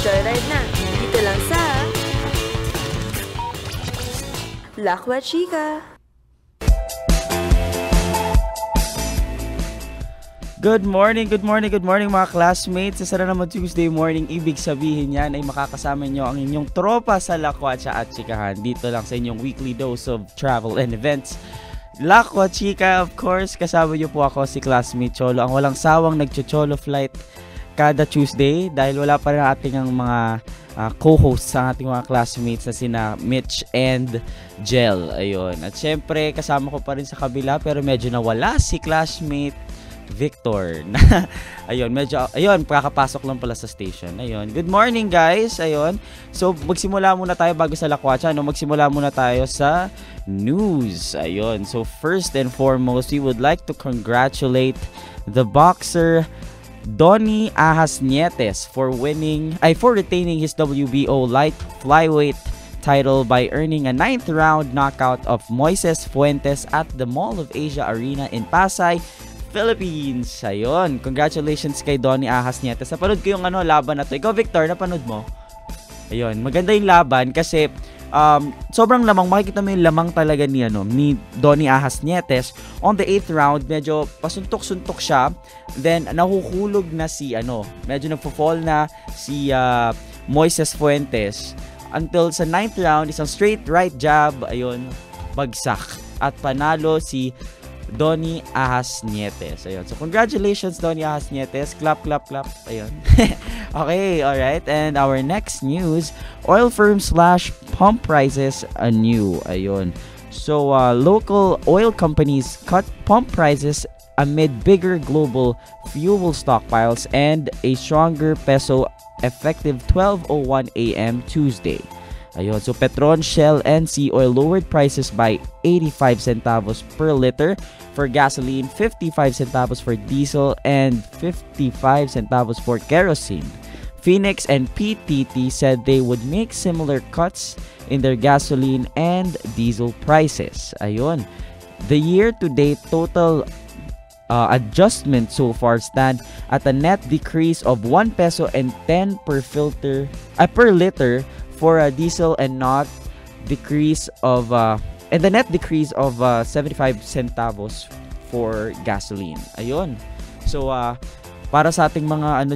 Mag-joyride na, dito lang sa Lakwa Chika. Good morning mga classmates. Sa naman Tuesday morning, ibig sabihin yan ay makakasama nyo ang inyong tropa sa Lakwatsa at Chikahan. Dito lang sa inyong weekly dose of travel and events. Lakwa Chika, of course, kasama nyo po ako si classmate Cholo, ang walang sawang nagcho-cholo flight kada Tuesday dahil wala pa rin ating ang mga co-hosts sa ating mga classmates na sina Mitch and Jel. Ayun. At syempre, kasama ko pa rin sa kabila pero medyo nawala si classmate Victor. Ayun, kakapasok lang pala sa station. Ayun. Good morning, guys. Ayun. So, magsimula muna tayo bago sa Lakwatsa, no? Magsimula muna tayo sa news. Ayun. So, first and foremost, we would like to congratulate the boxer Donny Ahas Nietes for retaining his WBO light flyweight title by earning a 9th round knockout of Moises Fuentes at the Mall of Asia Arena in Pasay, Philippines. Ayun, congratulations kay Donny Ahas Nietes. Napanood ko yung laban na to. Ikaw, Victor, napanood mo? Ayun, maganda yung laban kasi sobrang lamang. Makikita mo yung lamang talaga ni Donny Ahas Nietes. On the 8th round, medyo pasuntok-suntok siya. Then, nahuhulog na medyo nagpo-fall na si Moises Fuentes. Until sa 9th round, isang straight right jab, ayun, bagsak. At panalo si Donny Ahas Nietes. Ayun. So, congratulations, Donny Ahas Nietes. Clap, clap, clap. Ayun. Okay, alright. And our next news, oil firm slash pump prices anew. Ayun. So, local oil companies cut pump prices amid bigger global fuel stockpiles and a stronger peso effective 12:01 a.m. Tuesday. Ayun, so Petron, Shell, and Sea Oil lowered prices by 85 centavos per liter for gasoline, 55 centavos for diesel, and 55 centavos for kerosene. Phoenix and PTT said they would make similar cuts in their gasoline and diesel prices. Ayun, the year-to-date total adjustment so far stand at a net decrease of 1 peso and 10 per liter for diesel and not decrease of and the net decrease of 75 centavos for gasoline. Ayun. So para sa ating mga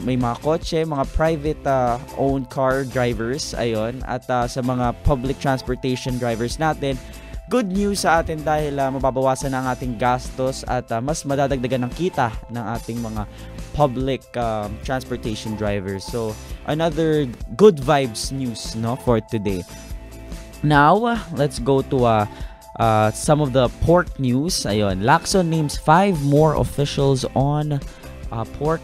may mga kotse, mga private owned car drivers, ayun, at sa mga public transportation drivers natin, good news sa atin dahil mababawasan ang ating gastos at mas madadagdagan ng kita ng ating mga public transportation drivers. So, another good vibes news for today. Now, let's go to some of the pork news. Ayun, Lacson names 5 more officials on pork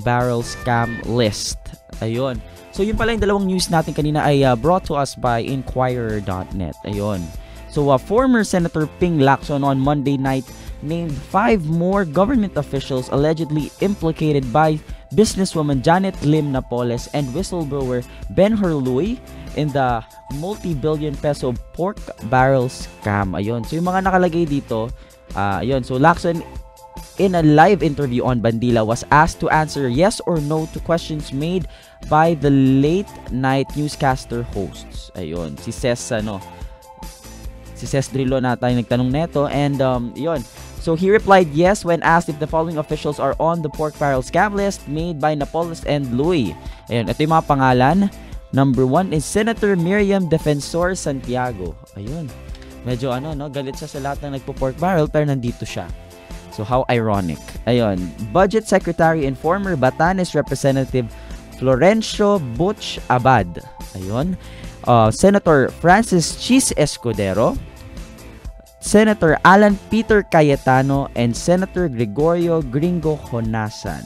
barrel scam list. Ayun. So, yun pala yung dalawang news natin kanina ay brought to us by Inquirer.net. Ayun. So, former Senator Ping Lacson on Monday night named 5 more government officials allegedly implicated by businesswoman Janet Lim Napoles and whistleblower Ben Hurluy in the multi-billion peso pork barrel scam. Ayun. So, yung mga nakalagay dito, ayun. So, Lacson in a live interview on Bandila was asked to answer yes or no to questions made by the late night newscaster hosts. Ayun. Si Ces Drillo na tayo nagtanong neto and yun. So he replied yes when asked if the following officials are on the pork barrel scam list made by Napoles and Louie. Ayun, ito yung mga pangalan. Number 1 is Senator Miriam Defensor Santiago. Ayun. Medyo galit siya sa lahat ng nagpo-pork barrel pero nandito siya. So how ironic. Ayun. Budget Secretary and former Batanes Representative Florencio Butch Abad. Ayun. Senator Francis Chis Escudero, Senator Alan Peter Cayetano, and Senator Gregorio Gringo Honasan.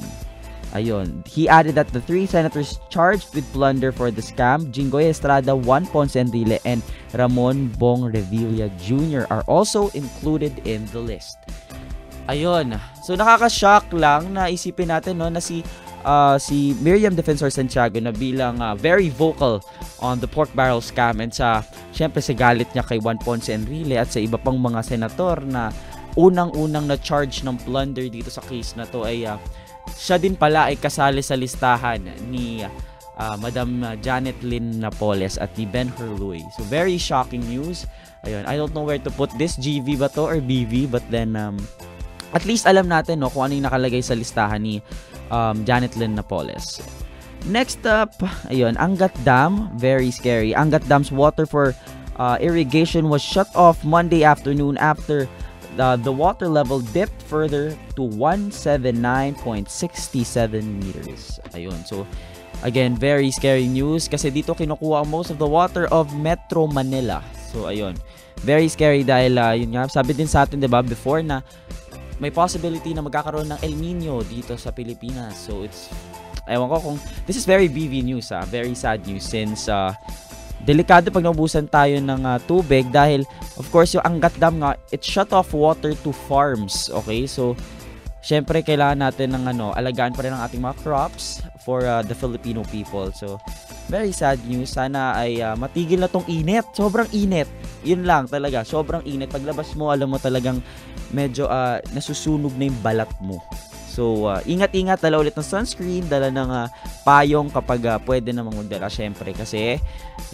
Ayun. He added that the 3 senators charged with plunder for the scam, Jinggoy Estrada, Juan Ponce Enrile, and Ramon Bong Revilla Jr. are also included in the list. Ayun. So nakaka-shock lang na isipin natin na si Miriam Defensor Santiago na bilang very vocal on the pork barrel scam and syempre sa galit niya kay Juan Ponce Enrile at sa iba pang mga senator na unang-unang na charge ng plunder dito sa case na to ay siya din pala ay kasali sa listahan ni Madam Janet Lynn Napoles at ni Ben Hurloy. So very shocking news. Ayun, I don't know where to put this, GV ba to or BV, but then at least alam natin no kung ano yung nakalagay sa listahan ni Janet Lynn Napoles. Next up, ayun, Angat Dam, very scary. Angat Dam's water for irrigation was shut off Monday afternoon after the water level dipped further to 179.67 meters. Ayun, so again, very scary news kasi dito kinukuha ang most of the water of Metro Manila. So ayun, very scary dahil yun nga, sabi din sa atin 'di ba before na may possibility na magkakaroon ng El Nino dito sa Pilipinas. So it's, ewan ko kung, this is very BV news, very sad news since delikado pag naubusan tayo ng tubig dahil of course yung Angat Dam nga, it shut off water to farms. Okay, so syempre kailangan natin ng alagaan pa rin ang ating mga crops for the Filipino people. So very sad news. Sana ay matigil na tong init. Sobrang init. Yun lang talaga, sobrang init. Paglabas mo, alam mo talagang medyo nasusunog na yung balat mo. So, ingat-ingat, dala ulit ng sunscreen, dala ng payong kapag pwede namang magdala, syempre. Kasi,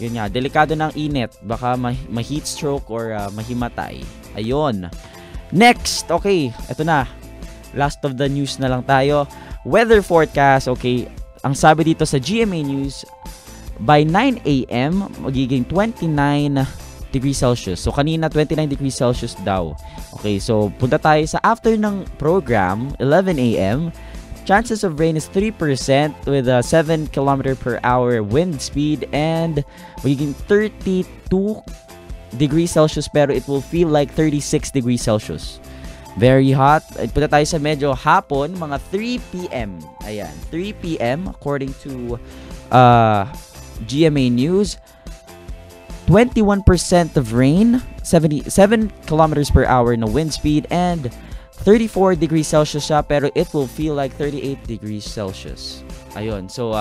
yun nga, delikado ng init. Baka ma-heat stroke or mahimatay. Ayun. Next, okay, eto na. Last of the news na lang tayo. Weather forecast, okay. Ang sabi dito sa GMA News, by 9 a.m., magiging 29 degrees Celsius. So, kanina 29 degrees Celsius daw. Okay, so punta tayo sa after ng program, 11 a.m. Chances of rain is 3% with a 7 km per hour wind speed and magiging 32 degrees Celsius pero it will feel like 36 degrees Celsius. Very hot. Punta tayo sa medyo hapon, mga 3 p.m. Ayan, 3 p.m. according to GMA News. 21% of rain, 77 kilometers per hour na wind speed, and 34 degrees Celsius siya, pero it will feel like 38 degrees Celsius. Ayun, so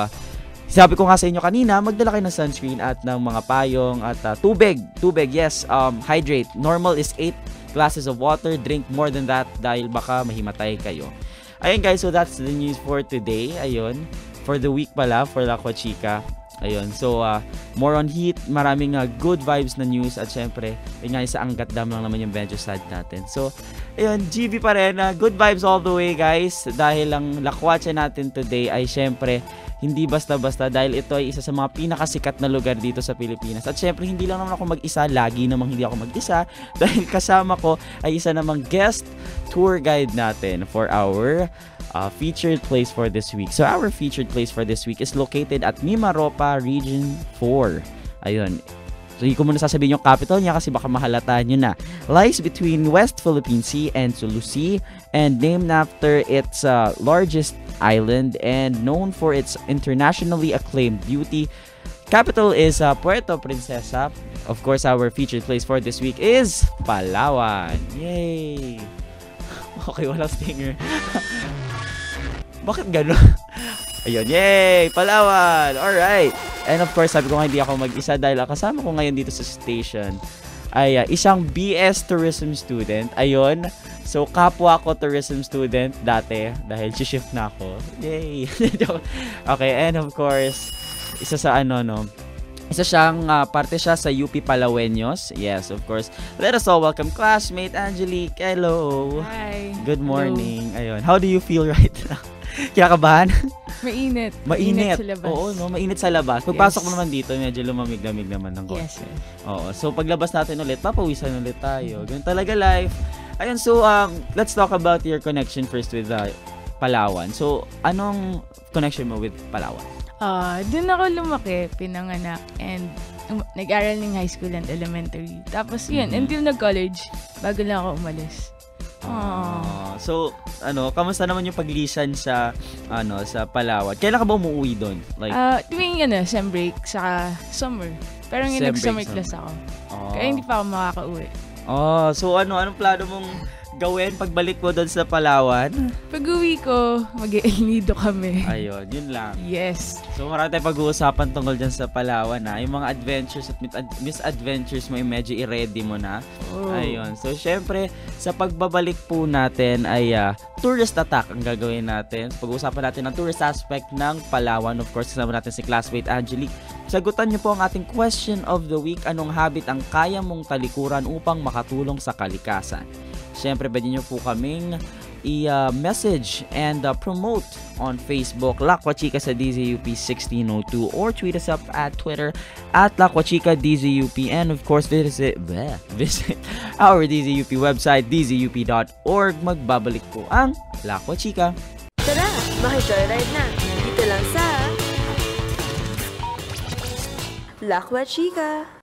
sabi ko nga sa inyo kanina, magdala kayo ng sunscreen at ng mga payong at tubig, yes, hydrate. Normal is 8 glasses of water, drink more than that dahil baka mahimatay kayo. Ayun guys, so that's the news for today. Ayun, for the week pala, for La Cuachica. Ayun, so more on heat, maraming good vibes na news at syempre, yun nga sa Angat Dam lang naman yung medyo sad natin. So, ayun, GB pa rin, good vibes all the way guys, dahil ang La Cuacha natin today ay syempre, hindi basta-basta dahil ito ay isa sa mga pinakasikat na lugar dito sa Pilipinas. At syempre, hindi lang naman ako mag-isa, lagi namang hindi ako mag-isa dahil kasama ko ay isa namang guest tour guide natin for our featured place for this week. So our featured place for this week is located at Mimaropa Region 4. Ayun. So hindi ko muna sasabihin yung capital niya kasi baka mahalata nyo na. Lies between West Philippine Sea and Sulu Sea and named after its largest island and known for its internationally acclaimed beauty. Capital is Puerto Princesa. Of course, our featured place for this week is Palawan. Yay! Okay, walang stinger. Bakit gano'n? Ayun, yay! Palawan! Alright! And of course, sabi ko nga hindi ako mag-isa dahil kasama ko ngayon dito sa station ay isang BS Tourism student. Ayun. So, kapwa ko tourism student dati dahil shift na ako. Yay! Okay, and of course, isa siyang parte siya sa UP Palaweños. Yes, of course. Let us all welcome classmate Angelique. Hello! Hi! Good morning. Hello. Ayun. How do you feel right now? Kinakabahan? Mainit. Mainit sa labas. Oo, no? Mainit sa labas. Pagpasok mo naman dito, medyo lumamig-lamig naman ng konti. Yes. Oo. So, paglabas natin ulit, papawisan ulit tayo. Ganun talaga life. Ayun, so, let's talk about your connection first with Palawan. So, anong connection mo with Palawan? Doon ako lumaki, pinanganak, and nag-aral ng high school and elementary. Tapos, yun, until nag-college, bago lang ako umalis. So, kamusta naman yung paglisan sa Palawan? Kailan ka ba umuwi doon? Like, tuwing sem break, saka summer. Pero ngayon nag-summer class ako. Kaya hindi pa ako makaka-uwi. So anong plano mong gawin pagbalik mo doon sa Palawan? Pag-uwi ko, mag-El Nido kami. Ayun, yun lang. Yes. So marami tayong pag-uusapan tungkol dyan sa Palawan na. Yung mga adventures at misadventures mo, medyo i-ready mo na. Oh. Ayun. So syempre, sa pagbabalik po natin ay tourist attack ang gagawin natin. So, pag-uusapan natin ang tourist aspect ng Palawan. Of course, kasama natin si classmate Angelique. Sagutan niyo po ang ating question of the week. Anong habit ang kaya mong talikuran upang makatulong sa kalikasan? Syempre, pwede niyo po kaming i-message and promote on Facebook, Lakwa Chika sa DZUP 1602, or tweet us up at Twitter at Lakwa Chika DZUP, and of course visit our DZUP website, dzup.org. Magbabalik po ang Lakwa Chika. Tara, maki-joyride na. Dito lang sa Lakwa Chika.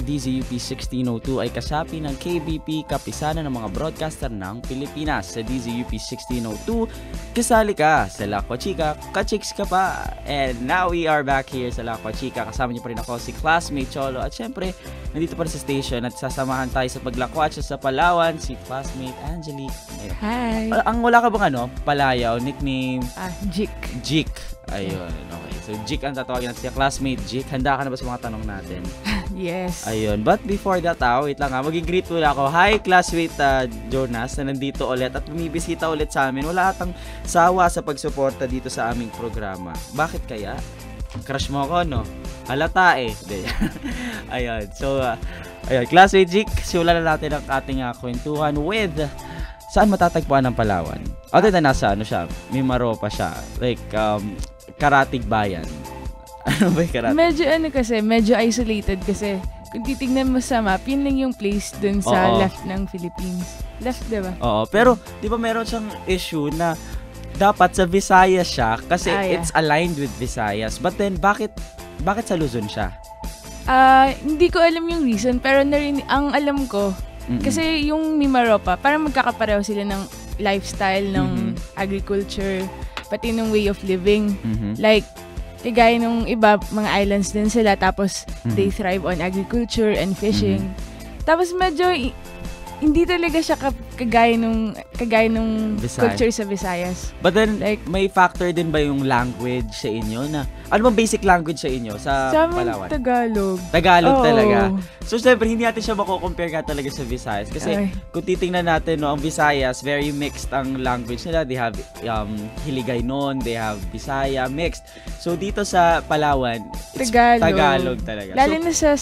DZUP 1602 ay kasapi ng KBP, kapisanan ng mga broadcaster ng Pilipinas. Sa DZUP 1602, kasali ka sa Lakwa Chika, kachiks ka pa. And now we are back here sa Lakwa Chika. Kasama niyo pa rin ako, si classmate Cholo. At syempre, nandito pa rin sa station at sasamahan tayo sa paglakwatsa sa Palawan, si classmate Angelique. Ayun. Hi. Ang wala ka bang palayaw, nickname? Jik. Jik. Ayun, okay. So, Jik ang tatawagin natin siya. Classmate Jik, handa ka na ba sa mga tanong natin? Yes. Ayun. But before that, wait lang Mag-greet muna ako. Hi, classmate Jonas, na nandito ulit at bumibisita ulit sa amin. Wala atang sawa sa pagsuporta dito sa aming programa. Bakit kaya? Crush mo ako, no? Halata eh. Ayun. So, ayun. Classmate Jik, simulan na natin ang ating kwentuhan with saan matatagpuan ng Palawan? Other than nasa siya, Mimaropa siya. Like, Karatig Bayan. Ano ba yung Karatig? Medyo isolated kasi kung titignan mo sa map, yun lang yung place dun sa left ng Philippines. Left, diba? Oo, pero di ba meron siyang issue na dapat sa Visayas siya kasi it's aligned with Visayas. But then, bakit sa Luzon siya? Hindi ko alam yung reason, pero ang alam ko, kasi yung Mimaropa, parang magkakapareho sila ng lifestyle, ng agriculture, pati ng way of living. Like, kagaya nung iba, mga islands din sila, tapos they thrive on agriculture and fishing. Tapos medyo hindi talaga siya kagaya nung culture sa Visayas. But then, like, may factor din ba yung language sa inyo na, ano bang basic language sa inyo sa Palawan? Tagalog. Tagalog talaga. So, syempre, hindi natin siya mako-compare nga talaga sa Visayas. Kasi, kung titingnan natin, ang Visayas, very mixed ang language nila. They have Hiligaynon, they have Bisaya, mixed. So, dito sa Palawan, Tagalog talaga. Lalo na sa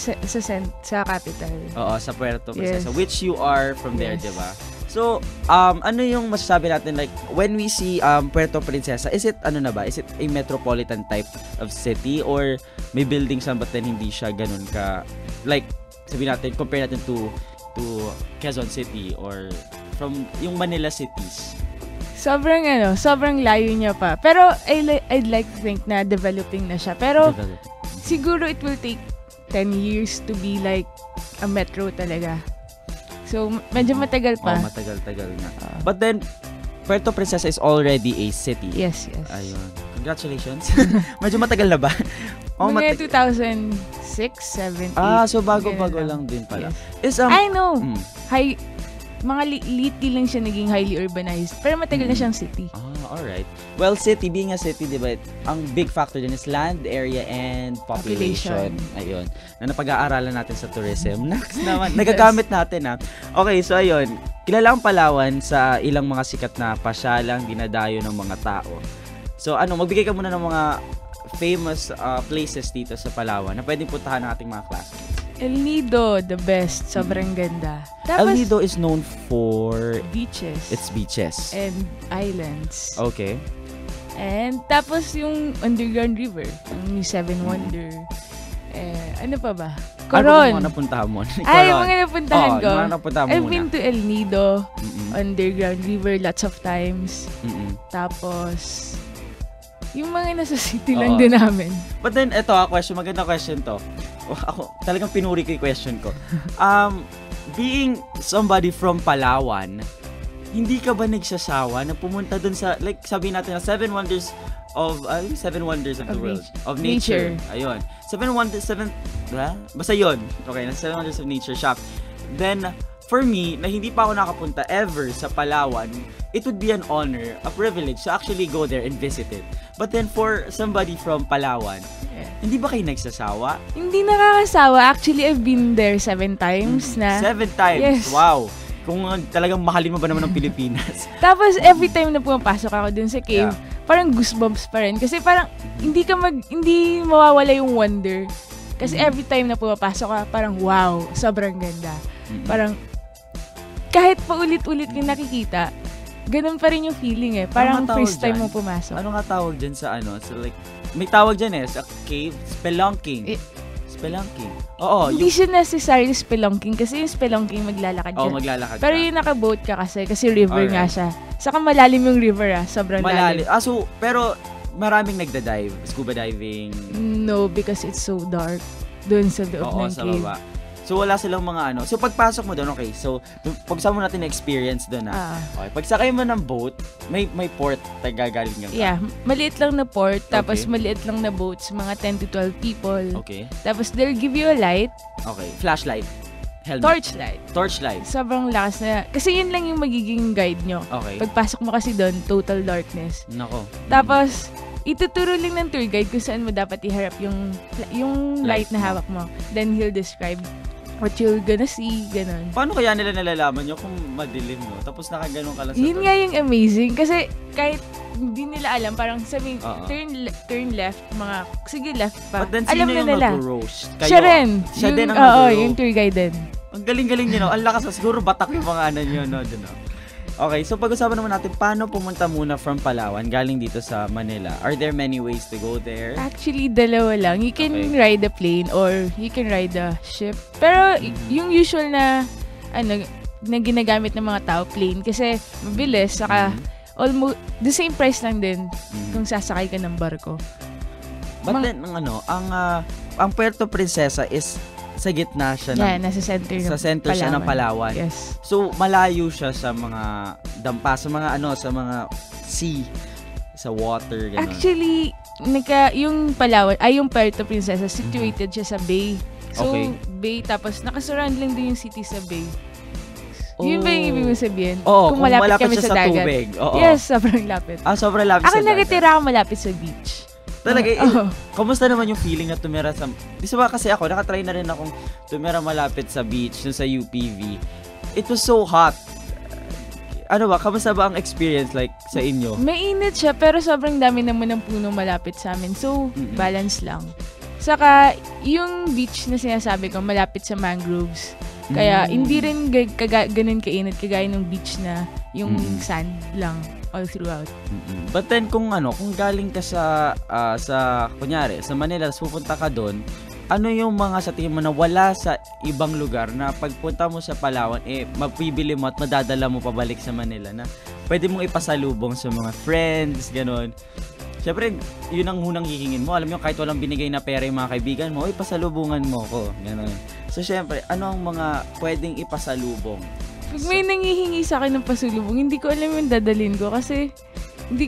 capital. Oo, sa Puerto Princesa, which you are from there, diba? So, ano yung masasabi natin, like, when we see Puerto Princesa, is it a metropolitan type of city, or may buildings lang but then hindi siya ganun ka, like, sabihin natin, compare natin to Quezon City or from yung Manila cities? Sobrang layo niya pa. Pero I'd like to think na developing na siya. Pero siguro it will take 10 years to be like a metro talaga. So, medyo matagal pa. Matagal nga. But then, Puerto Princesa is already a city. Yes. Ayun. Congratulations. Medyo matagal na ba? Mga 2006, 2007, 2008. So bago-bago lang din pala. Yes. I know. Mga lately lang siya naging highly urbanized. Pero matagal na siyang city. Alright. Well, being a city, diba, ang big factor din is land, area, and population. Ayun. Na napag-aaralan natin sa tourism. Next naman. Nagagamit natin, Okay, so ayun. Kilala ang Palawan sa ilang mga sikat na pasyalang dinadayo ng mga tao. So, magbigay ka muna ng mga famous places dito sa Palawan na pwedeng puntahan ng ating mga classmates. El Nido, the best. Sobrang ganda. Tapos, El Nido is known for beaches. Its beaches. And islands. Okay. And tapos yung underground river, yung Seven Wonder. Ano pa ba? Coron. Ano mga napuntahan mo? Yung mga napuntahan ko. Yung mga napuntahan mo I've been to El Nido, underground river lots of times. Tapos, yung mga nasa city lang din namin. But then, magandang question to. Ako, talagang pinuri ko yung question ko. Being somebody from Palawan, hindi ka ba nagsasawa na pumunta dun sa, like, sabihin natin na Seven Wonders of the world, of nature. Ayun. Diba? Basta yun. Okay, nasa 7 Wonders of Nature siya. Then, for me, na hindi pa ako nakapunta ever sa Palawan, it would be an honor, a privilege to actually go there and visit it. But then for somebody from Palawan, hindi ba kayo nagsasawa? Hindi nakakasawa. Actually, I've been there 7 times na. 7 times? Yes. Wow! Kung talagang mahalin mo ba naman ng Pilipinas? Tapos, every time na pumapasok ako dun sa cave, parang goosebumps pa rin. Kasi parang, hindi mawawala yung wonder. Kasi every time na pumapasok ka, parang wow, sobrang ganda. Parang, kahit paulit-ulit yung nakikita, ganun pa rin yung feeling eh. Parang first time mo pumasok. Ano nga tawag dyan sa ano? So like, may tawag dyan sa cave, spelunking. Spelunking. Oo. Hindi siya necessarily spelunking kasi yung spelunking maglalakad ka. Oo, maglalakad ka. Pero yung naka-boat ka kasi river nga siya. Saka malalim yung river sobrang lalim. So, pero maraming nagda-dive, scuba diving. No, because it's so dark doon sa loob ng sa cave. baba. So, wala silang mga ano. So, pagpasok mo doon, okay. So, pagsama mo natin na experience doon Okay. Pagsakay mo ng boat, may port tagagaling ka. Yeah. Maliit lang na port, tapos maliit lang na boats, mga 10 to 12 people. Okay. Tapos, they'll give you a light. Okay. Flashlight. Helmet. Torchlight. Sobrang lakas na. Kasi yun lang yung magiging guide nyo. Okay. Pagpasok mo kasi doon, total darkness. Nako. Tapos, ituturo lang ng tour guide kung saan mo dapat iharap yung light na hawak mo. Then, he'll describe what you're gonna see, ganun. Paano kaya nila nalalaman nyo kung madilim, no? Tapos nakaganon ka lang sa Yun nga yung amazing. Kasi kahit hindi nila alam, parang sabihin, turn left, sige left pa. But then, alam sino na yung nila. mag-roast? Kayo? Siya rin. Siya din ang mag-roast? yung tour guide din. Ang galing-galing nyo, no? Ang lakas na. Siguro batak yung mga ano nyo, no? Dun, no? Okay, so pag-usapan naman natin, paano pumunta muna from Palawan, galing dito sa Manila? Are there many ways to go there? Actually, dalawa lang. You can ride a plane or you can ride a ship. Pero yung usual na ginagamit ng mga tao, plane, kasi mabilis, saka almost the same price lang din kung sasakay ka ng barko. But then, ang Puerto Princesa is sa gitna siya nasa center siya ng Palawan. Yes. So malayo siya sa mga dampa, sa mga sea, sa water, ganun. Actually, yung Palawan, yung Puerto Princesa, situated siya sa bay. So, bay, tapos nakasurround lang din yung city sa bay. Yun ba yung ibig mo sabihin? Kung malapit kami siya sa dagat. tubig. Yes, sobrang lapit. Sobrang lapit sa dagat. Ako nagatira ako malapit sa beach. Talaga, kamusta naman yung feeling na tumira sa... Di ba kasi ako, nakatry na rin akong tumira malapit sa beach, sa UPV. It was so hot. Ano ba, kamusta ba ang experience like sa inyo? Mainit siya, pero sobrang dami naman ng puno malapit sa amin. So, balance lang. Saka, yung beach na sinasabi ko, malapit sa mangroves. Kaya, hindi rin ganun kainit kagaya ng beach na yung sand lang all throughout. But then kung galing ka sa kunyari sa Manila, pupunta ka doon, ano yung mga sa tingin mo na wala sa ibang lugar na pagpunta mo sa Palawan mapibili mo at madadala mo pabalik sa Manila na pwede mong ipasalubong sa mga friends, ganon. Siyempre, yun ang unang hihingin mo. Alam mo, kahit walang binigay na pera yung mga kaibigan mo, pasalubungan mo ko, ganon. So siyempre, ano ang mga pwedeng ipasalubong? Pag may nangihingi sa akin ng pasalubong, hindi ko alam yung dadalhin ko kasi hindi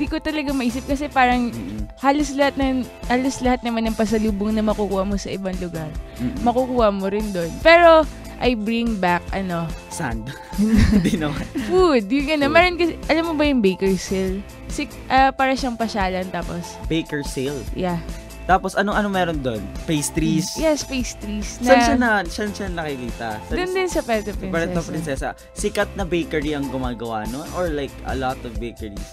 ko talaga maisip kasi parang halos lahat naman ng pasalubong na makukuha mo sa ibang lugar. Makukuha mo rin doon. Pero I bring back sand. Hindi naman. Food. Meron kasi, alam mo ba yung Baker's Hill? Para siyang pasyalan tapos. Baker's Hill? Yeah. Tapos, ano meron doon? Pastries? Yes, pastries. Saan siya nakikita? Doon din sa Puerto Princesa. Puerto Princesa. Sikat na bakery ang gumagawa, no? Or like, a lot of bakeries?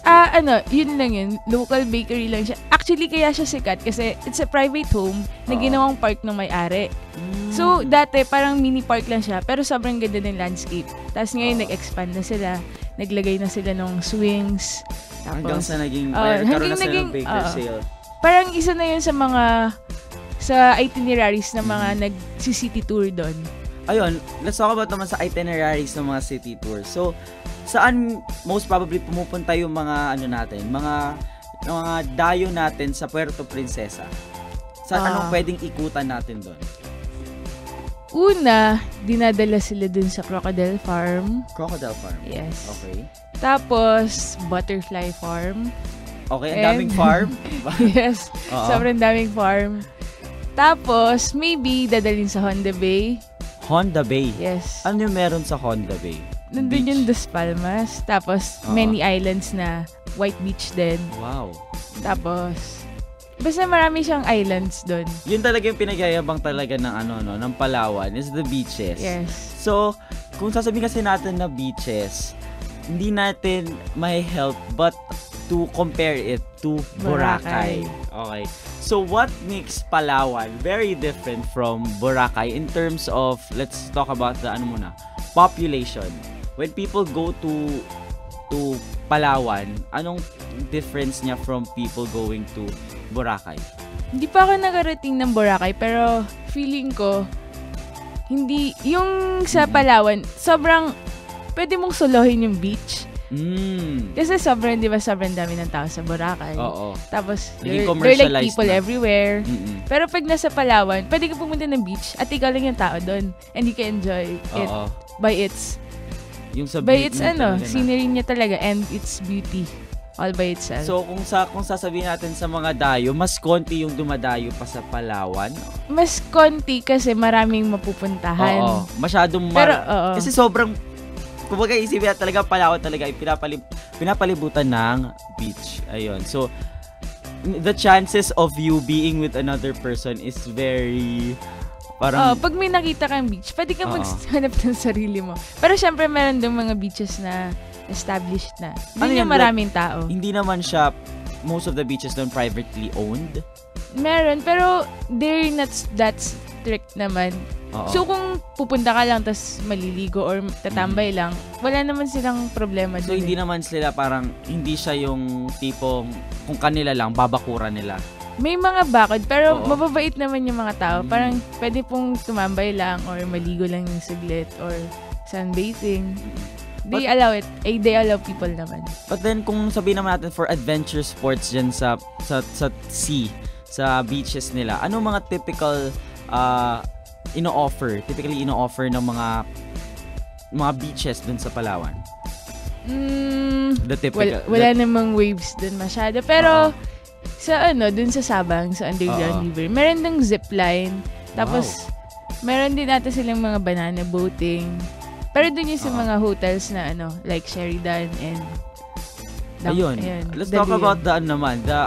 Yun lang yun. Local bakery lang siya. Actually, kaya siya sikat kasi it's a private home na ginawang park ng may-ari. So, dati, parang mini park lang siya, pero sobrang ganda ng landscape. Tapos ngayon, nag-expand na sila. Naglagay na sila ng swings. Tapos, hanggang sa karoon na sila ng Baker's Hill. Parang isa na yun sa itineraries ng mga nag-city tour doon. Ayun, let's talk about naman sa itineraries ng mga city tours. So, saan most probably pumupunta yung mga mga dayo natin sa Puerto Princesa? Anong pwedeng ikutan natin doon? Una, dinadala sila dun sa Crocodile Farm. Crocodile Farm? Yes. Okay. Tapos, Butterfly Farm. Okay, ang daming farm. Yes, sobrang daming farm. Tapos, maybe dadalhin sa Honda Bay. Honda Bay. Yes. Ano yung meron sa Honda Bay? Nandun Beach. yung Dos Palmas. Tapos, many islands na white beach din. Wow. Tapos, basta marami siyang islands doon. Yun talaga yung pinagyayabang talaga ng ng Palawan is the beaches. Yes. So, kung sasabihin kasi natin na beaches, hindi natin may help but to compare it to Boracay. Okay. So, what makes Palawan very different from Boracay in terms of, let's talk about the population. When people go to Palawan, anong difference niya from people going to Boracay? Hindi pa ako nakarating ng Boracay, pero feeling ko, hindi, yung sa Palawan, sobrang, pwede mong solohin yung beach. Kasi sobrang dami ng tao sa Boracay. Oo. Tapos, Naging there are like commercialized people na. everywhere. Mm-mm. Pero pag nasa Palawan, pwede ka pumunta ng beach at ikaw lang yung tao doon. And you can enjoy it Oo. by its Yung sa by beach its mo talaga na. scenery niya talaga and its beauty all by itself. So, kung sasabihin natin sa mga dayo, mas konti yung dumadayo pa sa Palawan. Mas konti kasi maraming mapupuntahan. Oo. Masyadong Pero, oo. Kasi sobrang, kumbaga isipin na talaga, Palawan talaga ay pinapalibutan ng beach. Ayun. So, the chances of you being with another person is very, parang, pag may nakita kang beach, pwede kang maghanap ng sarili mo. Pero syempre, meron din mga beaches na established na. Hindi yan, maraming tao. hindi naman siya, most of the beaches doon privately owned. Meron, pero they're not that strict naman. Oo. So, kung pupunta ka lang tapos maliligo or tatambay lang, wala naman silang problema So, dun. hindi naman sila parang, hindi siya yung tipong, kung kanila lang, babakuran nila. May mga bakod, pero Oo. mababait naman yung mga tao. Parang pwede pong tumambay lang or maligo lang yung saglit or sunbathing. They allow it. They allow people naman. But then, kung sabihin naman natin for adventure sports dyan sa sea, sa beaches nila, ano mga typical typically ino-offer ng mga beaches dun sa Palawan? The typical. Wala namang waves dun masyado. Pero, dun sa Sabang, sa Underground River, meron ding zipline. Tapos, meron din ata silang mga banana boating. Pero dun yung sa mga hotels na like Sheridan and Ayun. Let's talk about the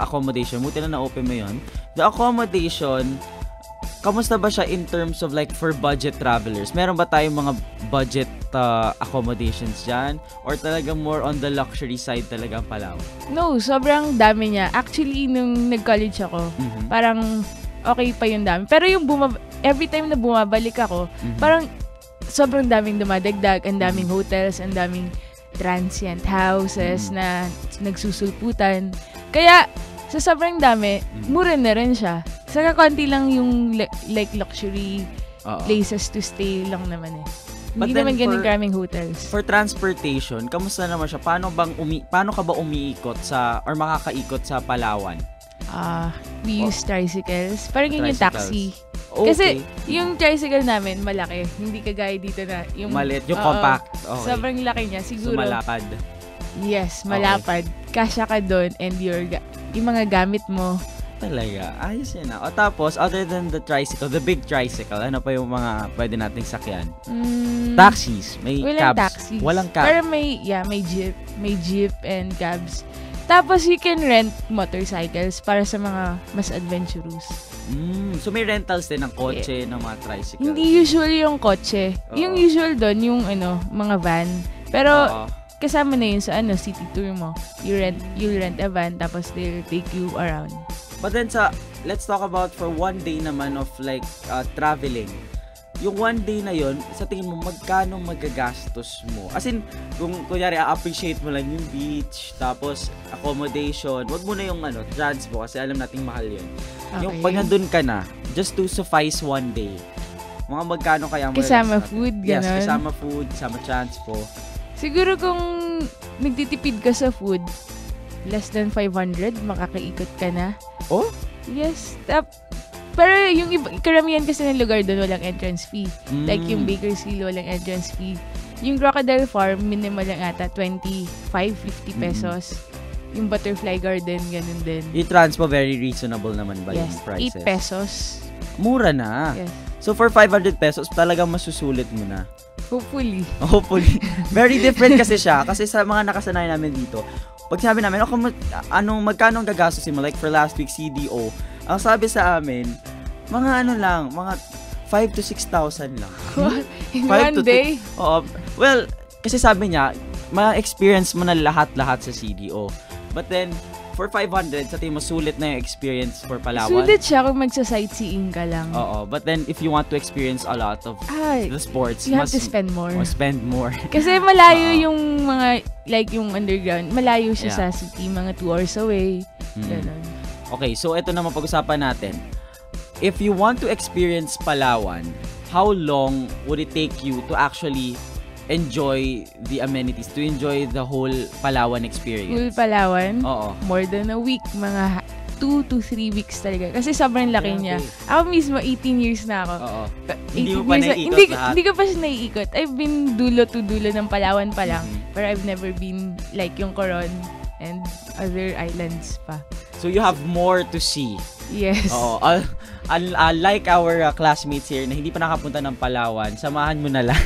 accommodation. Buti na na-open mo yun. The accommodation, kamusta ba siya in terms of like for budget travelers? Meron ba tayong mga budget accommodations dyan? Or talagang more on the luxury side talaga ang Palawan? No, sobrang dami niya. Actually, nung nag-college ako, parang okay pa yung dami. Pero yung every time na bumabalik ako, parang sobrang daming dumadagdag, ang daming hotels, ang daming transient houses na nagsusulputan. Kaya, sa sobrang dami, mura na rin siya. Saka konti lang yung like luxury places to stay lang naman eh. But Hindi then naman ganun for- karaming hotels. For transportation, kamusta naman siya? Paano ka ba umiikot or makakaikot sa Palawan? We use tricycles. Parang yun yung Tricycles. taxi. Okay. Kasi yung tricycle namin, malaki. Hindi kagaya dito na yung... Maliit, yung Oo. compact. Okay. Sobrang laki niya. So, Siguro, malakad. yes, malapad. Kasya ka doon and yung mga gamit mo. Talaga. Ayos yan O tapos, other than the tricycle, the big tricycle, ano pa yung mga pwede nating sakyan? Taxis. May Walang cabs. taxis. Walang cab. Pero may jeep. May jeep and cabs. Tapos you can rent motorcycles para sa mga mas adventurous. So may rentals din ng kotse, ng mga tricycle. Hindi usual yung kotse. Oo. Yung usual doon, yung mga van. Pero Oo. kasama na yun sa city tour mo. You'll rent a van tapos they'll take you around. But then let's talk about for one day naman of like traveling. Yung one day na yon, sa tingin mo, magkano magagastos mo? As in, kung kunyari, appreciate mo lang yung beach, tapos accommodation, wag mo na yung transpo kasi alam nating mahal yun. Okay. Yung pag nandun ka na, just to suffice one day, mga magkano kaya mo Kasama magagastos natin? food, Yes, ganon? kasama food, kasama transpo. Siguro kung nagtitipid ka sa food, less than 500, makakaikot ka na. Oh? Yes. Pero yung karamihan kasi ng lugar doon, walang entrance fee. Like yung Bakersfield, walang entrance fee. Yung Crocodile Farm, minimal lang ata, 25-50 pesos. Yung Butterfly Garden, ganun din. Yung transpo, very reasonable naman ba Yes, yung prices? 8 pesos. Mura na. Yes. So for 500 pesos, talagang masusulit mo na. Hopefully. Hopefully. Very different kasi siya. Kasi sa mga nakasanayan namin dito, pag sabi namin, magkano ang gagastusin mo? Like for last week, CDO, ang sabi sa amin, mga mga 5 to 6,000 lang. What? In 5 one to day? Oo. Well, kasi sabi niya, ma-experience mo na lahat-lahat sa CDO. But then, for 500, sa tingin mo, sulit na yung experience for Palawan. Sulit siya kung magsa-sightseeing ka lang. Oo. But then, if you want to experience a lot of the sports, you have to spend more. Spend more. Kasi malayo yung mga, like yung underground, malayo siya sa city, mga 2 hours away. Ganun. Okay, so ito naman pag-usapan natin. If you want to experience Palawan, how long would it take you to actually enjoy the amenities, to enjoy the whole Palawan experience? Full Palawan? Oo. More than a week, mga 2 to 3 weeks talaga. Kasi sobrang laki niya. Ako mismo, 18 years na ako. Oo. 18 Hindi mo pa years naiikot lahat? Hindi ko pa siya naiikot. I've been dulo to dulo ng Palawan pa lang. Pero I've never been like yung Coron and other islands pa. So you have more to see. Yes. Oo. Like our classmates here na hindi pa nakapunta ng Palawan, samahan mo na lang.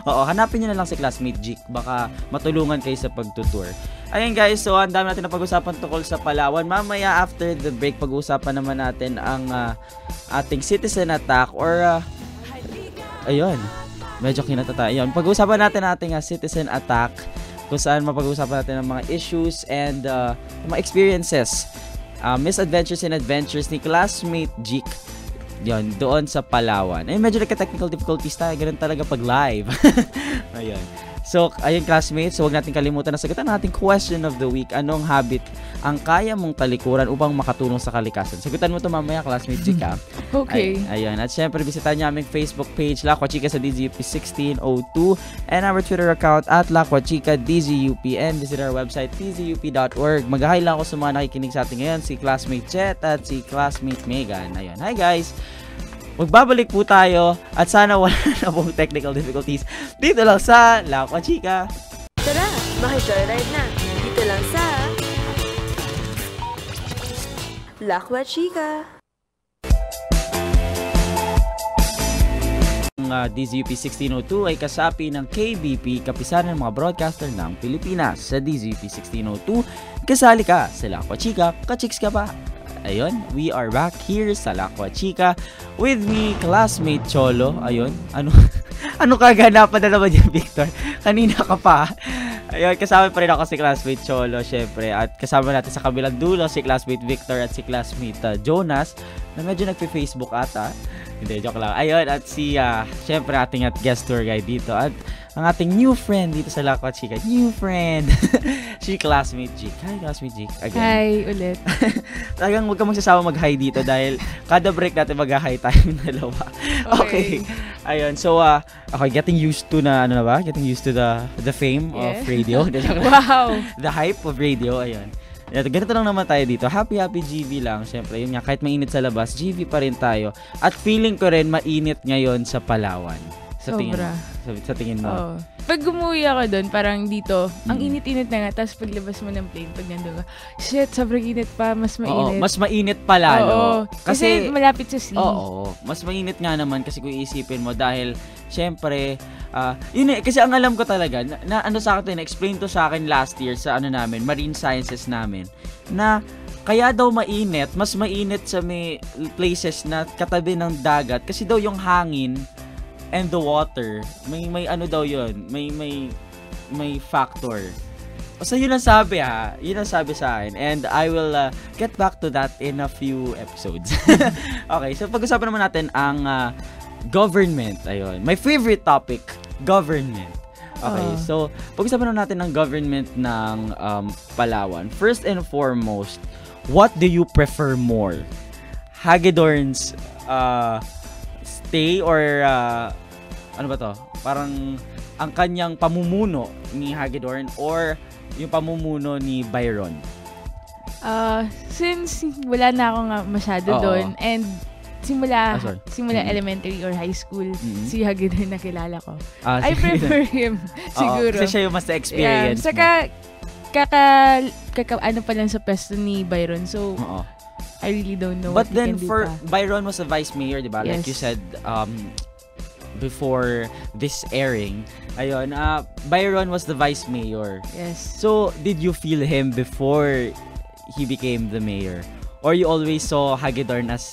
Oo, hanapin nyo na lang si classmate Jik. Baka matulungan kayo sa pagtutour. Ayun guys, so ang dami natin na pag-usapan tungkol sa Palawan. Mamaya after the break, pag-usapan naman natin ang ating citizen attack or ayun, medyo kinatata. Ayun, pag-usapan natin ating citizen attack kung saan mapag-usapan natin ang mga issues and mga experiences. Misadventures and adventures ni classmate Jik. Yun, doon sa Palawan. Medyo nagka-technical difficulties tayo. Ganun talaga pag live. Ayun. So, ayun classmates, so huwag natin kalimutan na sagutan natin question of the week. Anong habit ang kaya mong talikuran upang makatulong sa kalikasan? Sagutan mo to mamaya, classmate Jika. Okay. Ayun. At syempre, bisitahin niyo aming Facebook page, Lakwa Chika sa DZUP 1602 and our Twitter account at Lakwa Chika DZUP and visit our website, dzup.org. Mag-hi lang ako sa mga nakikinig sa atin ngayon, si classmate Chet at si classmate Megan. Ayun. Hi guys! Magbabalik po tayo at sana wala na pong technical difficulties dito lang sa Lakwa Chika. Tara, makijoyride na. Dito lang sa Lakwa Chika. Ang DZUP 1602 ay kasapi ng KBP, Kapisanan ng mga Broadcaster ng Pilipinas. Sa DZUP 1602, kasali ka sa Lakwa Chika, kachiks ka pa. Ayun, we are back here sa Lakwa Chika with me, classmate Cholo. Ayun, ano kaganapan na naman yan, Victor? Kanina ka pa. Ayun, kasama pa rin ako si classmate Cholo, syempre. At kasama natin sa kabilang dulo si classmate Victor at si classmate Jonas na medyo nagpe-Facebook ata. Hindi, joke lang. Ayun, at si, syempre, ating guest tour guide dito. At ang ating new friend dito sa Lakwa Chika. New friend! Si classmate Jik. Hi, classmate Jik. Again. Hi, ulit. Talagang huwag ka magsasawa mag-hi dito dahil kada break natin mag-hi tayong dalawa. Okay. Ayun, so, okay, getting used to the fame of radio. Wow! The hype of radio, ayun. Ganito lang naman tayo dito. Happy GV lang. Siyempre, yun nga, kahit mainit sa labas, GV pa rin tayo. At feeling ko rin mainit ngayon sa Palawan. Sobra. Sa tingin mo? Oo. Pag umuwi ako doon, parang dito, ang init-init na nga, tapos paglabas mo ng plane, pag nandun ka, shit, sobrang init pa, mas mainit. Oo, mas mainit pa lalo. Oo, kasi malapit sa sea. Oo, mas mainit nga naman kasi kung iisipin mo dahil, syempre, yun kasi ang alam ko talaga, na ano sa akin, na-explain to sa akin last year sa namin, marine sciences namin, na kaya daw mainit, mas mainit sa may places na katabi ng dagat kasi daw yung hangin and the water, may ano daw yun, may factor. Basta yun ang sabi yun ang sabi sa akin, and I will get back to that in a few episodes. Okay, so pag-usapan naman natin ang government. Ayun, my favorite topic, government. Okay, so pag-usapan natin ang government ng Palawan. First and foremost, what do you prefer more? Hagedorn's stay or ano ba to? Parang ang kanyang pamumuno ni Hagedorn or yung pamumuno ni Byron? Since wala na ako nga masyado doon and simula elementary or high school, si Hagedorn na kilala ko. I prefer him siguro. Kasi siya yung mas na-experience mo. Saka ano pa lang sa pwesto ni Byron. So, I really don't know But what we then can do for pa. Byron was a vice mayor, di ba? Like Yes. you said before this airing. Ayun, Byron was the vice mayor. Yes. So, did you feel him before he became the mayor? Or you always saw Hagedorn as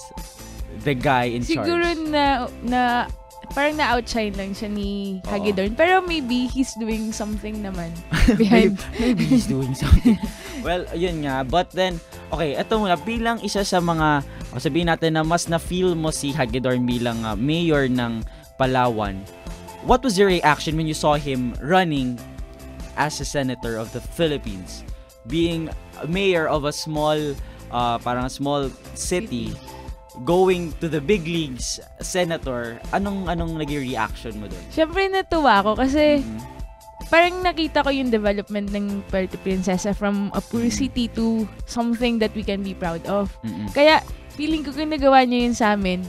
the guy in Siguro charge? na parang na-outshine lang siya ni Oo. Hagedorn. Pero maybe he's doing something naman behind. Maybe he's doing something. Well, yun nga. But then, okay, eto muna. Bilang isa sa mga, sabihin natin na mas na-feel mo si Hagedorn bilang mayor ng Palawan, what was your reaction when you saw him running as a senator of the Philippines? Being a mayor of a small, parang small city, going to the big leagues, senator, anong naging reaction mo doon? Siyempre natuwa ako kasi parang nakita ko yung development ng Puerto Princesa from a poor city to something that we can be proud of. Kaya feeling ko kung nagawa niya yun sa amin,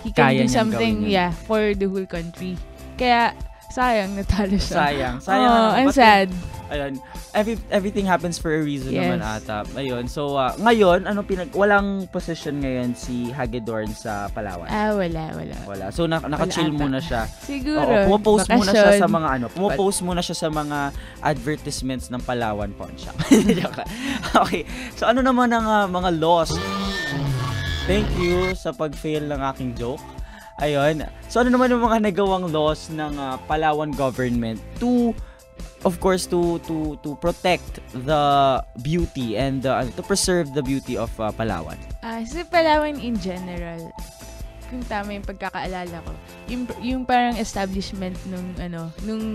he can Kaya do niyang something gawin yun. for the whole country. Kaya sayang natalo siya. Sayang. Oh, I'm But sad. Ayun, everything happens for a reason Yes. naman ata. Ayun, so ngayon, walang position ngayon si Hagedorn sa Palawan? Wala. So naka-chill Wala ata. muna siya. Siguro. Oo, pumopost muna siya bakasyon. sa mga pumopost muna siya sa mga advertisements ng Palawan Pawn Shop. Joke lang. Okay. So ano naman ang mga laws? Thank you sa pag-fail ng aking joke. Ayun. So ano naman ang mga nagawang laws ng Palawan government to, of course, to protect the beauty and to preserve the beauty of Palawan? Sa Palawan in general, kung tama yung pagkakaalala ko, yung parang establishment nung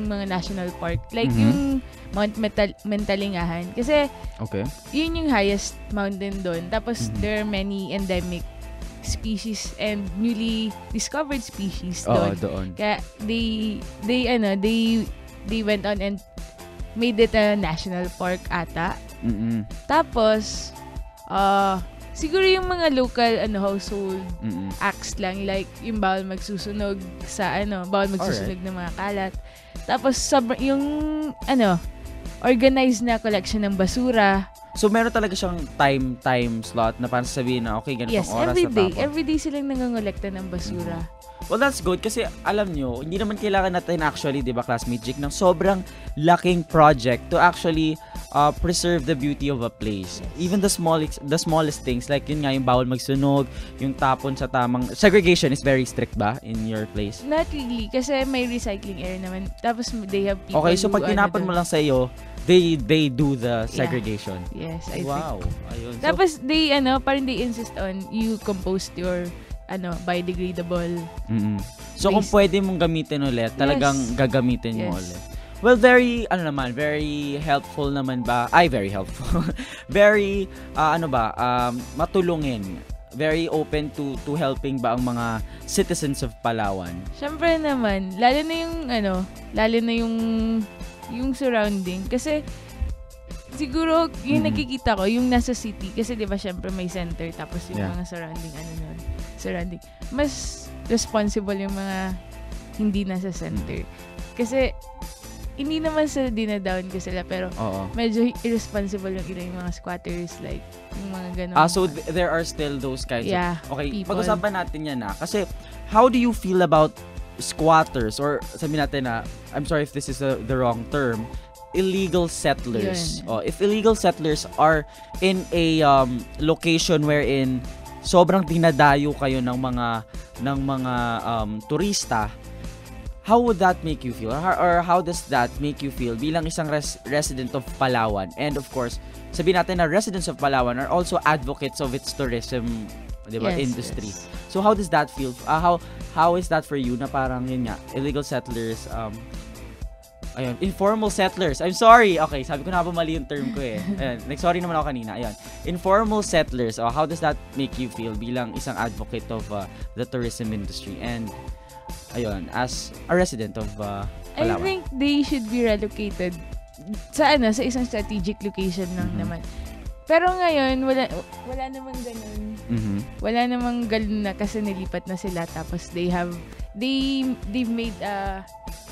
mga national park, like yung Mount Mentalingahan, kasi Okay. yun yung highest mountain doon. Tapos there are many endemic species and newly discovered species Oo, doon. doon. Kaya they went on and made it a national park ata. Tapos siguro yung mga local household acts lang, like yung bawal magsusunog ng mga kalat. Tapos yung organized na collection ng basura. So meron talaga siyang time slot na parang sabihin na okay, ganitong Yes, oras na tapos. every day silang nangongolekta ng basura. Well, that's good kasi alam nyo, hindi naman kailangan natin actually, di ba, classmate Jake, ng sobrang laking project to actually preserve the beauty of a place. Yes. Even the smallest things, like yun nga, yung bawal magsunog, yung tapon sa tamang... Segregation is very strict ba in your place? Not really, kasi may recycling area naman. Tapos they have people Okay, so who, pag tinapon mo lang sa iyo, they do the segregation. Yes, I think. Wow. Ayun. So, Tapos parang they insist on you compost your biodegradable. So kung Waste. pwede mong gamitin ulit, talagang Yes. gagamitin mo Yes. ulit. Well, very helpful naman ba? Ay, very helpful. Very, matulungin. Very open to helping ba ang mga citizens of Palawan? Siyempre naman, lalo na yung surrounding. Kasi, siguro, yung nakikita ko, yung nasa city, kasi di ba syempre may center, tapos yung Yeah. mga surrounding. Mas responsible yung mga hindi nasa center. Kasi, hindi naman sila dinadown ko sila, pero Oo. medyo irresponsible yung ilang mga squatters, like, yung mga ganun. So there are still those kinds Yeah, of... Okay, people. pag-usapan natin yan Kasi, how do you feel about squatters? Or sabihin natin I'm sorry if this is the wrong term, illegal settlers. Yun. If illegal settlers are in a location wherein sobrang dinadayo kayo ng mga turista, how would that make you feel? Or how does that make you feel bilang isang resident of Palawan? And of course, sabihin natin na residents of Palawan are also advocates of its tourism, di ba, Yes, industry. yes. So how does that feel? How is that for you na parang yun nga, illegal settlers, informal settlers. I'm sorry. Okay, sabi ko na ba mali yung term ko eh. Ayun, sorry naman ako kanina. Ayun. Informal settlers. How does that make you feel bilang isang advocate of the tourism industry and ayun, as a resident of I Palawan? think they should be relocated sa isang strategic location lang naman. Pero ngayon, wala namang ganun. Wala namang ganun na kasi nilipat na sila, tapos they've made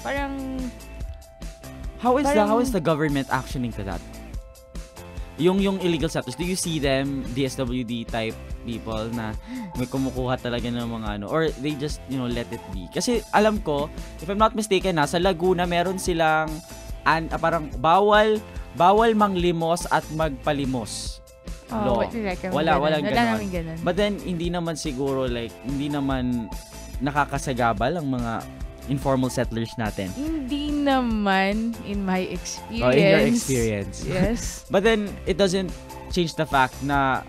parang How is the government actioning to that? yung illegal settlers, do you see them DSWD type people na may kumukuha talaga ng mga ano, or they just, let it be? Kasi alam ko, if I'm not mistaken sa Laguna meron silang parang bawal manglimos at magpalimos. Walang ganon. But then hindi naman siguro hindi naman nakakasagabal ang mga informal settlers natin. Hindi naman, in my experience. Oh, in your experience. Yes. But then, it doesn't change the fact na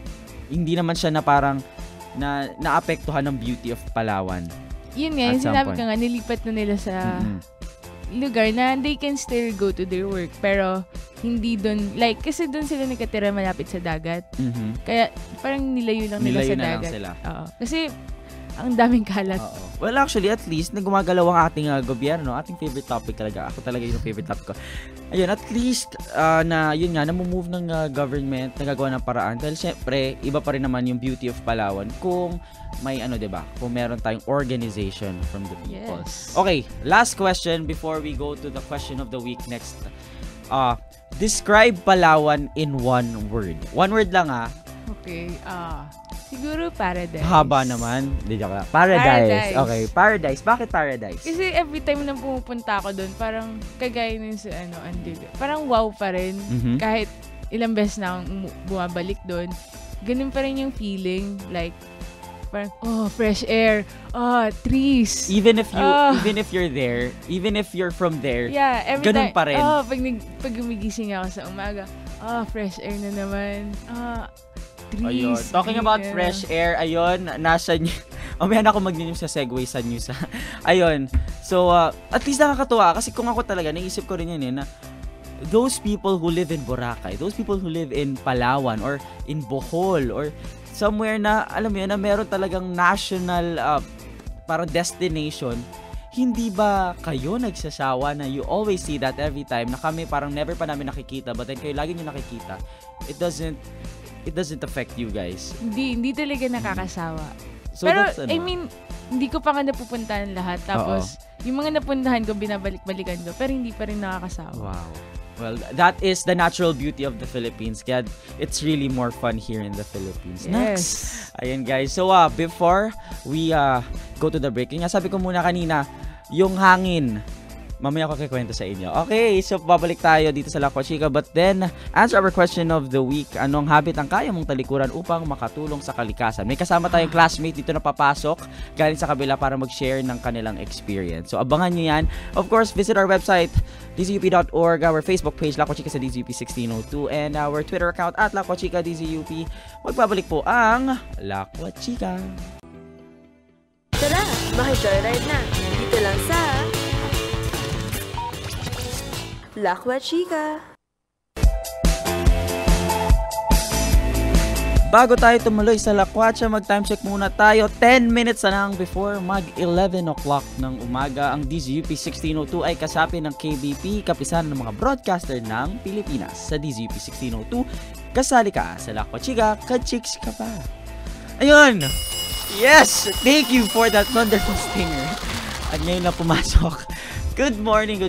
hindi naman siya na parang naapektuhan ng beauty of Palawan. Yun nga, yung sinabi ka nga, nilipat na nila sa lugar na they can still go to their work. Pero, hindi doon, kasi doon sila nakatira malapit sa dagat. Kaya, parang nilayo lang nila sa dagat. Lang sila. Oo. Kasi, ang daming kalat. Well, actually, at least, nagumagalaw ang ating gobyerno. Ating favorite topic talaga. Ako talaga yung favorite topic ko. Ayun, at least, namumove ng government, nagagawa ng paraan. Dahil syempre, iba pa rin naman yung beauty of Palawan kung may diba? Kung meron tayong organization from the people. Yes. Okay, last question before we go to the question of the week next. Describe Palawan in one word. One word lang Okay, siguro paradise. Haba naman. Di joke lang. Paradise. Okay, paradise. Bakit paradise? Kasi every time na pumupunta ako doon, parang kagaya nun sa Andigo. Parang wow pa rin. Kahit ilang beses na akong bumabalik doon, ganun pa rin yung feeling. Like, parang, fresh air. Trees. Even if you're there, even if you're from there, yeah, every ganun time, pa rin. Pag gumigising ako sa umaga, fresh air na naman. Trees. Ayun. Talking about fresh air, ayun, nasa Mamaya na ako mag-news sa segue sa news. Ayun. So, at least nakakatuwa kasi kung ako talaga, naisip ko rin yun na those people who live in Boracay, those people who live in Palawan or in Bohol or somewhere na, alam mo yun, na meron talagang national parang destination, hindi ba kayo nagsasawa na you always see that every time na kami parang never pa namin nakikita but then kayo lagi nyo nakikita, it doesn't affect you guys. Hindi talaga nakakasawa. So pero, I mean, hindi ko pa nga napupuntahan lahat. Tapos, yung mga napuntahan ko, binabalik-balikan ko. Pero hindi pa rin nakakasawa. Wow. Well, that is the natural beauty of the Philippines. Kaya it's really more fun here in the Philippines. Yes. Next. Ayan guys. So, before we go to the break, yung sabi ko muna kanina, yung hangin. Mamaya ko kikwento sa inyo. Okay, so babalik tayo dito sa La Cuachica. But then, answer our question of the week. Anong habit ang kaya mong talikuran upang makatulong sa kalikasan? May kasama tayong classmate dito na papasok galing sa kabila para mag-share ng kanilang experience. So, abangan nyo yan. Of course, visit our website, dzup.org, our Facebook page, La Cuachica sa DZUP1602, and our Twitter account at La Cuachica DZUP. Magbabalik po ang La Cuachica. Tara, maki-joyride na. Dito lang sa La Cuachica. Bago tayo tumuloy sa La Cuacha, mag-time check muna tayo. 10 minutes na lang before mag-11 o'clock ng umaga. Ang DZUP 1602 ay kasapi ng KBP, kapisanan ng mga broadcaster ng Pilipinas. Sa DZUP 1602, kasali ka sa La Cuachica, ka-chicks ka pa. Ayun! Yes! Thank you for that wonderful stinger. At ngayon na pumasok. Good morning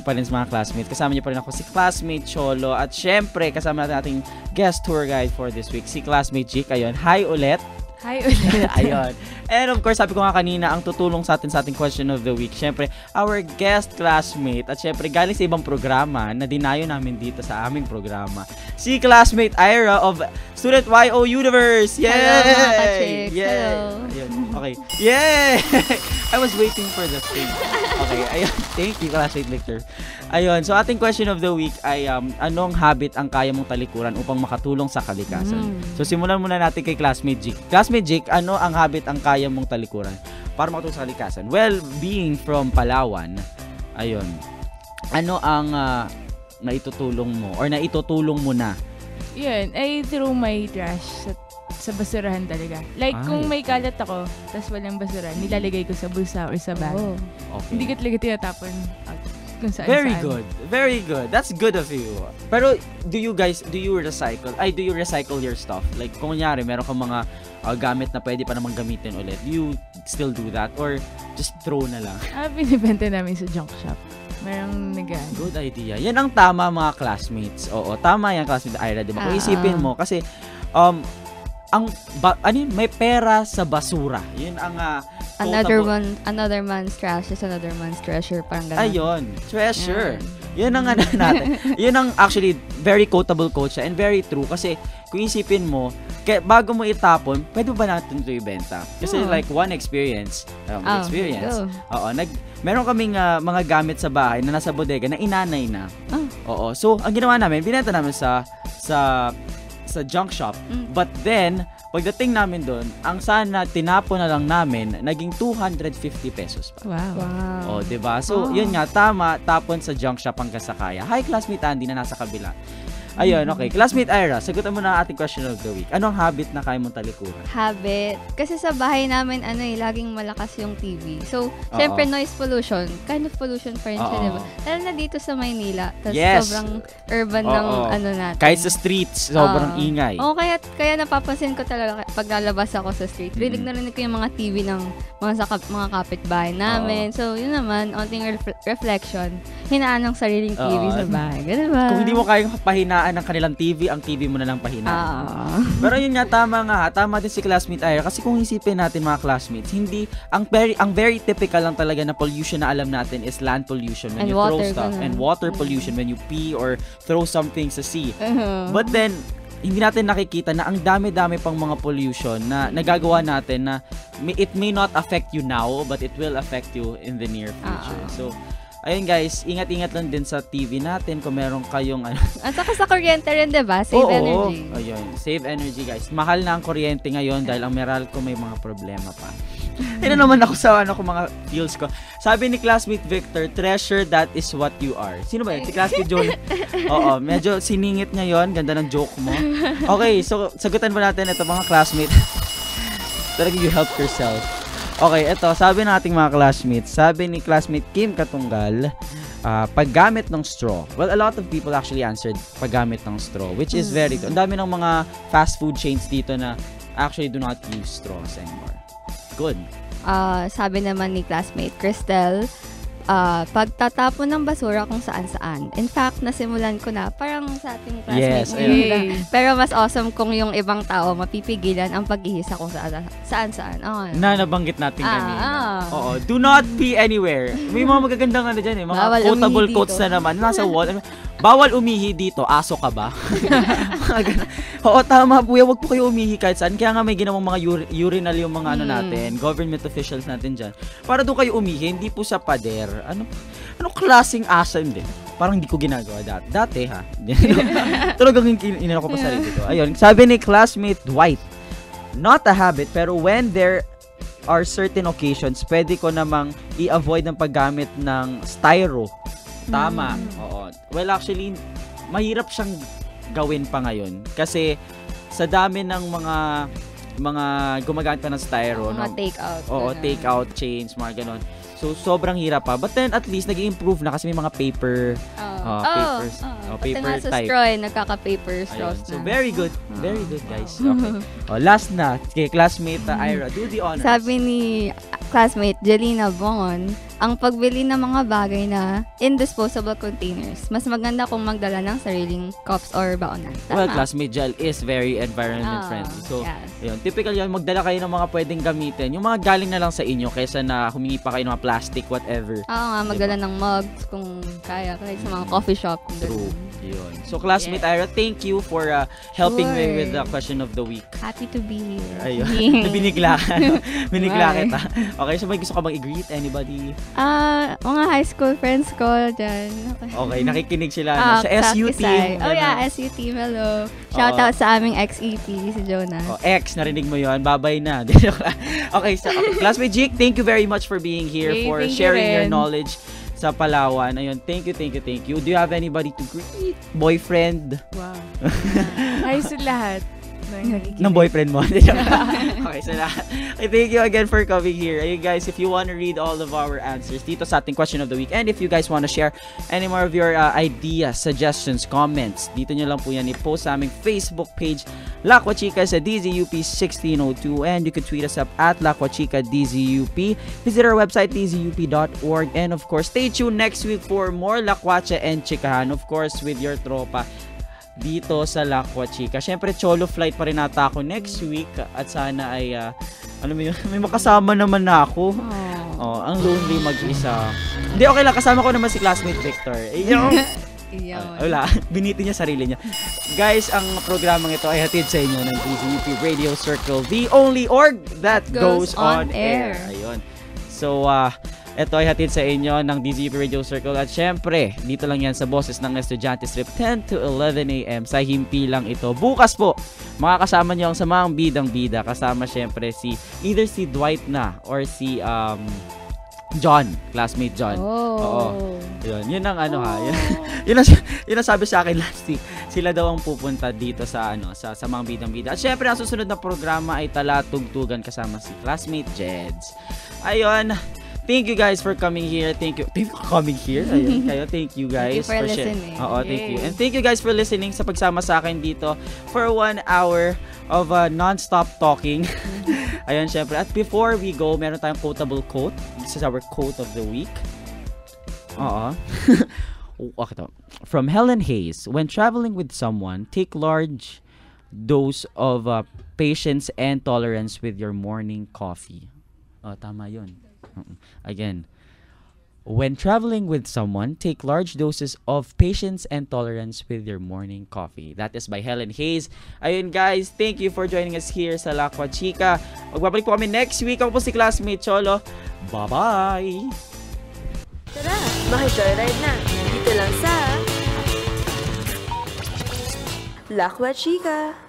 pa rin sa mga classmates. Kasama niyo pa rin ako si classmate Cholo. At syempre, kasama natin ating guest tour guide for this week, si classmate Chick. Ayun, hi ulit. Hi ulit. Ayun. And of course, sabi ko nga kanina, ang tutulong sa ating question of the week, syempre, our guest classmate. At syempre, galing sa ibang programa na dinayo namin dito sa aming programa. Si classmate Ira of Student YO Universe. Yay! Hello, mga ka-chicks. Yay! Hello. Ayun. Okay. Yay! I was waiting for the thing. Okay. Ayun. Thank you, classmate Victor. Ayun. So, ating question of the week ay, anong habit ang kaya mong talikuran upang makatulong sa kalikasan? So, simulan muna natin kay classmate Jik. Classmate Jik, ano ang habit ang kaya mong talikuran para makatulong sa kalikasan? Well, being from Palawan, ayun, ano ang naitutulong mo or naitutulong mo na? Yun, I throw my trash sa basurahan talaga. Like, kung may kalat ako, tas walang basura, nilalagay ko sa bulsa or sa bag. Okay. Hindi ko talaga tinatapon out kung saan. Very good. That's good of you. Pero, do you recycle? Do you recycle your stuff? Like, kung kunyari, meron kang mga gamit na pwede pa namang gamitin ulit. Do you still do that? Or just throw na lang? Binibenta namin sa junk shop. Merong Good idea. Yan ang tama, mga classmates. Oo, tama yan, classmate Ira, di ba? Kung isipin mo, kasi, may pera sa basura. Yun ang, Another man's trash is another man's treasure. Parang ganun. Ayun, treasure. Yun ang natin. Yun ang actually very quotable quote siya and very true kasi kung isipin mo, bago mo itapon, pwede ba natin ito ibenta? Kasi like one experience. Meron kaming mga gamit sa bahay na nasa bodega na inanay na. Oo. So, ang ginawa namin, binenta namin sa junk shop. But then, pagdating namin doon, ang sana tinapon na lang namin, naging 250 pesos pa. Wow. O, diba? So, yun nga, tama, tapon sa junk shop hanggang sa kaya. Hi, classmate Andy na nasa kabila. Ayun, okay. Classmate Ira, sagutan mo na ang ating question of the week. Anong habit na kaya mong talikuran? Habit? Kasi sa bahay namin, laging malakas yung TV. So, syempre, noise pollution. Kind of pollution pa rin siya, diba? Lalo na dito sa Maynila. Tapos sobrang urban ng natin. Kahit sa streets, sobrang ingay. Kaya napapansin ko talaga pag lalabas ako sa street. Rinig na rinig ko yung mga TV ng mga kapitbahay namin. So, yun naman, onting reflection. Hinaan ng sariling TV sa bahay. Ganun ba? Kung hindi mo kayang pahinaan ng kanilang TV, ang TV mo na lang pahinaan. Pero yun nga, tama din si classmate Ira. Kasi kung isipin natin, mga classmates, hindi, ang very typical lang talaga na pollution na alam natin is land pollution when you throw stuff. And water pollution when you pee or throw something sa sea. But then, hindi natin nakikita na ang dami-dami pang mga pollution na nagagawa natin na it may not affect you now, but it will affect you in the near future. So, ayun guys, ingat-ingat lang din sa TV natin kung meron kayong At saka sa kuryente rin, diba? Save energy. Ayun, save energy guys. Mahal na ang kuryente ngayon dahil ang Meralco may mga problema pa. Ayun naman ako sa kung mga feels ko. Sabi ni classmate Victor, treasure that is what you are. Sino ba yun? Si classmate Joel. Oo, medyo siningit niya yon. Ganda ng joke mo. Okay, so sagutan mo natin ito mga classmate. Talagang you help yourself. Okay, ito, sabi ng ating mga classmates, sabi ni classmate Kim Katunggal, paggamit ng straw. Well, a lot of people actually answered paggamit ng straw, which is very good. Ang dami ng mga fast food chains dito na actually do not use straws anymore. Good. Sabi naman ni classmate Cristel, pagtatapon ng basura kung saan-saan. In fact, nasimulan ko na parang sa ating classmate. Yes. Pero mas awesome kung yung ibang tao mapipigilan ang paghihisa kung saan-saan. Na nabanggit natin kanina. Oo. Do not pee anywhere. May mga magagandang dyan mga bawal quotable quotes na naman. Nasa wall. Bawal umihi dito. Aso ka ba? Oo, tama po. Huwag po kayo umihi kahit saan. Kaya nga may ginawang mga urinal yung mga natin, government officials natin dyan. Para doon kayo umihi, hindi po sa pader. Ano klaseng asa hindi? Parang hindi ko ginagawa dati. Dati ha. Talagang inano ko pa sarili ko. Ayun, sabi ni classmate Dwight, not a habit, pero when there are certain occasions, pwede ko namang i-avoid ng paggamit ng styro. Tama. Oo. Well, actually, mahirap siyang gawin pa ngayon. Kasi, sa dami ng mga gumagamit pa ng styro. Mga take-out. Oo, take-out chains, mga ganon. So, sobrang hirap pa. But then, at least, nag-i-improve na kasi may mga paper paper type. straw, nagkaka-paper straws na. So, very good. Very good, guys. Okay. Last na, kay classmate Ira, do the honors. Sabi ni classmate Jelina Bon, ang pagbili ng mga bagay na in disposable containers, mas maganda kung magdala ng sariling cups or baonan. Well, classmate Jel is very environment friendly. So, yun, typical yun, magdala kayo ng mga pwedeng gamitin. Yung mga galing na lang sa inyo kaysa na humingi pa kayo ng mga plastic, whatever. Oo nga, magdala ng mugs kung kaya, kahit sa mga coffee shop. True. Yun. So, classmate Ira, thank you for helping me with the question of the week. Happy to be here. Ayun. Binigla ka. Binigla kita. Okay, so may gusto ka bang i-greet? Anybody? Mga high school friends ko dyan. Okay, nakikinig sila sa SU team. Oh yeah, SU team, hello. Shoutout sa aming ex-EP, si Jonah. Ex, narinig mo yun. Babay na. Okay, so classmate Jake, thank you very much for being here, for sharing your knowledge sa Palawan. Ayun, thank you. Do you have anybody to greet? Boyfriend? Wow. Hi sa lahat. Ng boyfriend mo. Okay, so thank you again for coming here. Ayun guys, if you want to read all of our answers dito sa ating question of the week, and if you guys want to share any more of your ideas, suggestions, comments, dito nyo lang po yan i-post sa aming Facebook page Lakwa Chica sa DZUP 1602, and you can tweet us up at Lakwa Chica DZUP. Visit our website dzup.org, and of course, stay tuned next week for more Lakwacha and Chikahan, of course, with your tropa dito sa Lakwa Chica. Syempre, Cholo flight pa rin nata ako next week, at sana ay may makasama naman na ako. Oh, ang lonely mag-isa. Hindi, okay lang. Kasama ko naman si classmate Victor. Wala. Biniti niya sarili niya. Guys, ang programang ito ay hatid sa inyo ng DZUP Radio Circle, the only org that goes on air. Ayun. So, ito ay hatid sa inyo ng DZUP Radio Circle. At syempre, dito lang yan sa boses ng estudyante strip, 10 to 11 a.m. Sa himpi lang ito. Bukas po, makakasama niyo ang samang bidang-bida. Kasama syempre either si Dwight na or si John, classmate John. Oo. Yun ang yun ang sabi sa akin last week. Sila daw ang pupunta dito sa sa mga bidang-bida. At syempre, ang susunod na programa ay Talatugtugan kasama si classmate Jeds. Ayun. Thank you guys for coming here. Thank you for coming here. Ayun, kayo. Thank you guys for listening. Oo, thank you. And thank you guys for listening sa pagsama sa akin dito for 1 hour of non-stop talking. Ayun, syempre. At before we go, meron tayong quotable quote. This is our quote of the week. Okay to. From Helen Hayes, when traveling with someone, take large dose of patience and tolerance with your morning coffee. Tama yun. Again, when traveling with someone, take large doses of patience and tolerance with your morning coffee. That is by Helen Hayes. Ayun guys, thank you for joining us here sa Lakwa Chica. Magbabalik po kami next week. Ako po si classmate Cholo. Bye-bye! Tara, maki-joyride na. Dito lang sa Lakwa Chica.